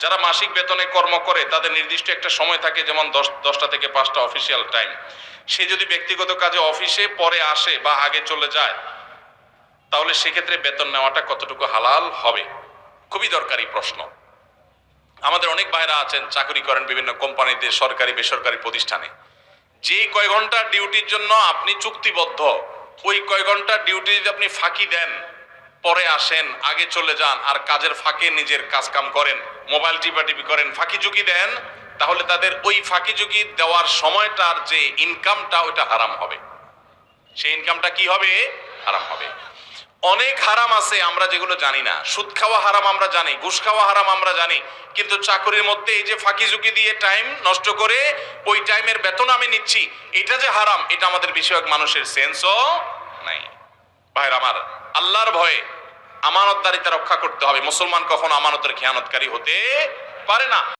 যারা মাসিক বেতনে কর্ম করে তাদের নির্দিষ্ট একটা সময় থাকে, যেমন 10টা থেকে 5টা অফিসিয়াল টাইম। সে যদি ব্যক্তিগত কাজে অফিসে পরে আসে বা আগে চলে যায়, তাহলে সেক্ষেত্রে বেতন নেওয়াটা কতটুকু হালাল হবে? খুবই দরকারি প্রশ্ন। আমাদের অনেক ভাইরা আছেন, চাকরি করেন বিভিন্ন কোম্পানিতে, সরকারি বেসরকারি প্রতিষ্ঠানে। যেই কয় ঘন্টা ডিউটির জন্য আপনি চুক্তিবদ্ধ, ওই কয় ঘন্টা ডিউটি যদি আপনি ফাঁকি দেন, পরে আসেন, আগে চলে যান, আর কাজের ফাঁকে নিজের কাজ কাম করেন, মোবাইল টিপাটিপি করেন, ফাঁকি ঝুঁকি দেন, তাহলে তাদের ওই ফাঁকি ঝুঁকি দেওয়ার সময়টার যে ইনকামটা, ওইটা হারাম হবে। সেই ইনকামটা কি হবে? হারাম হবে। অনেক হারাম আছে আমরা যেগুলো জানি না। সুদ খাওয়া হারাম আমরা জানি, ঘুষ খাওয়া হারাম আমরা জানি, কিন্তু চাকরির মধ্যে এই যে ফাঁকি ঝুঁকি দিয়ে টাইম নষ্ট করে ওই টাইমের বেতন আমি নিচ্ছি, এটা যে হারাম, এটা আমাদের বেশিরভাগ মানুষের সেন্সও নাই। ভাইরা আমার, আল্লাহর ভয়ে আমানতদারিতা রক্ষা করতে হবে। মুসলমান কখনো আমানতের খেয়ানতকারী হতে পারে না।